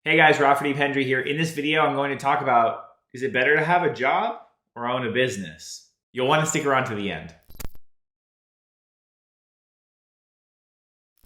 Hey guys, Rafferty Pendery here. In this video, I'm going to talk about, is it better to have a job or own a business? You'll want to stick around to the end.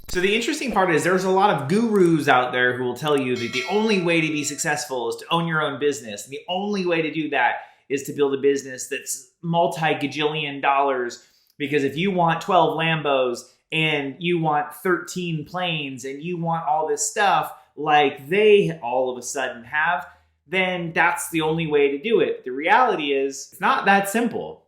So the interesting part is there's a lot of gurus out there who will tell you that the only way to be successful is to own your own business. And the only way to do that is to build a business that's multi-gajillion dollars. Because if you want 12 Lambos and you want 13 planes and you want all this stuff, like they all of a sudden have, then that's the only way to do it. The reality is it's not that simple.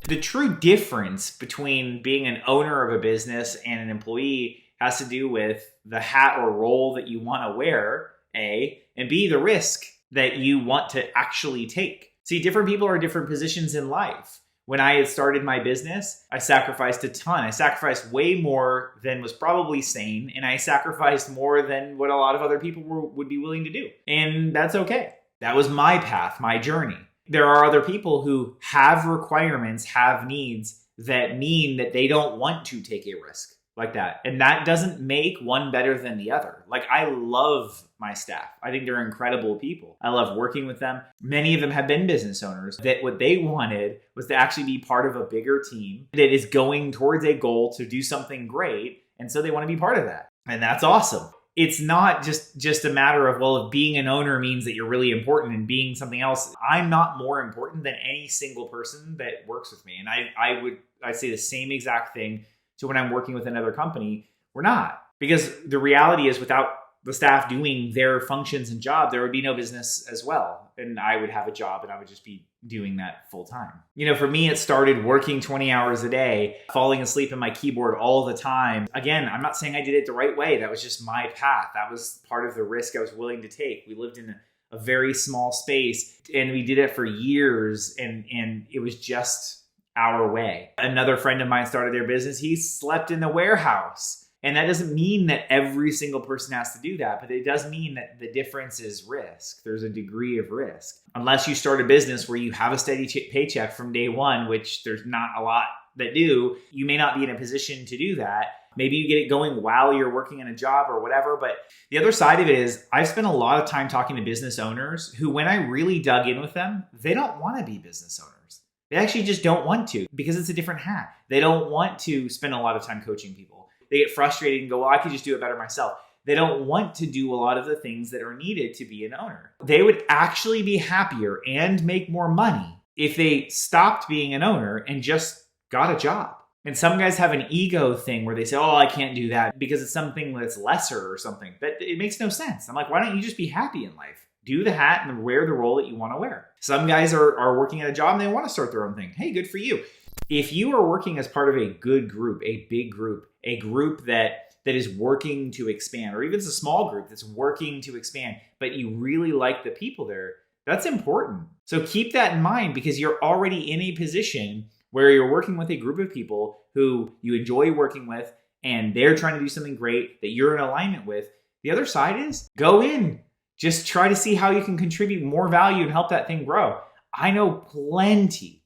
The true difference between being an owner of a business and an employee has to do with the hat or role that you want to wear, A, and B, the risk that you want to actually take. See, different people are in different positions in life. When I had started my business, I sacrificed a ton. I sacrificed way more than was probably sane, and I sacrificed more than what a lot of other people would be willing to do. And that's okay. That was my path, my journey. There are other people who have requirements, have needs that mean that they don't want to take a risk like that. And that doesn't make one better than the other. Like, I love my staff. I think they're incredible people. I love working with them. Many of them have been business owners that what they wanted was to actually be part of a bigger team that is going towards a goal to do something great. And so they want to be part of that. And that's awesome. It's not just a matter of, well, if being an owner means that you're really important and being something else. I'm not more important than any single person that works with me. And I'd say the same exact thing to when I'm working with another company. We're not. Because the reality is, without the staff doing their functions and job, there would be no business as well. And I would have a job and I would just be doing that full time. You know, for me, it started working 20 hours a day, falling asleep in my keyboard all the time. Again, I'm not saying I did it the right way. That was just my path. That was part of the risk I was willing to take. We lived in a very small space and we did it for years, and it was just our way. Another friend of mine started their business. He slept in the warehouse. And that doesn't mean that every single person has to do that, but it does mean that the difference is risk. There's a degree of risk. Unless you start a business where you have a steady paycheck from day one, which there's not a lot that do, you may not be in a position to do that. Maybe you get it going while you're working in a job or whatever. But the other side of it is, I've spent a lot of time talking to business owners who, when I really dug in with them, they don't want to be business owners. They actually just don't want to, because it's a different hat. They don't want to spend a lot of time coaching people. They get frustrated and go, well, I could just do it better myself. They don't want to do a lot of the things that are needed to be an owner. They would actually be happier and make more money if they stopped being an owner and just got a job. And some guys have an ego thing where they say, oh, I can't do that because it's something that's lesser or something. But it makes no sense. I'm like, why don't you just be happy in life? Do the hat and wear the role that you want to wear. Some guys are working at a job and they want to start their own thing. Hey, good for you. If you are working as part of a good group, a big group, a group that is working to expand, or even it's a small group that's working to expand, but you really like the people there, that's important. So keep that in mind, because you're already in a position where you're working with a group of people who you enjoy working with, and they're trying to do something great that you're in alignment with. The other side is, go in. Just try to see how you can contribute more value and help that thing grow. I know plenty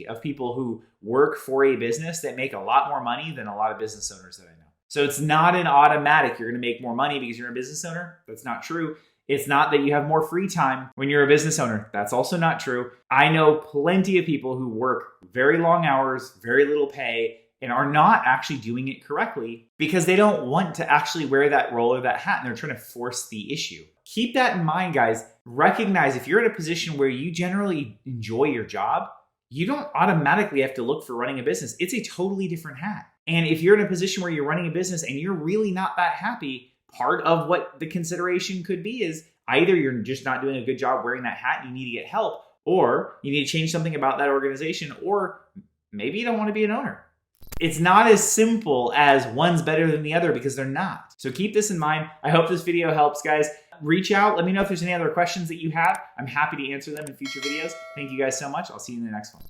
of people who work for a business that make a lot more money than a lot of business owners that I know. So it's not an automatic you're going to make more money because you're a business owner. That's not true. It's not that you have more free time when you're a business owner. That's also not true. I know plenty of people who work very long hours, very little pay, and are not actually doing it correctly because they don't want to actually wear that role or that hat, and they're trying to force the issue. Keep that in mind, guys. Recognize if you're in a position where you generally enjoy your job, you don't automatically have to look for running a business. It's a totally different hat. And if you're in a position where you're running a business and you're really not that happy, part of what the consideration could be is either you're just not doing a good job wearing that hat and you need to get help, or you need to change something about that organization, or maybe you don't want to be an owner. It's not as simple as one's better than the other, because they're not. So keep this in mind. I hope this video helps, guys. Reach out. Let me know if there's any other questions that you have. I'm happy to answer them in future videos. Thank you guys so much. I'll see you in the next one.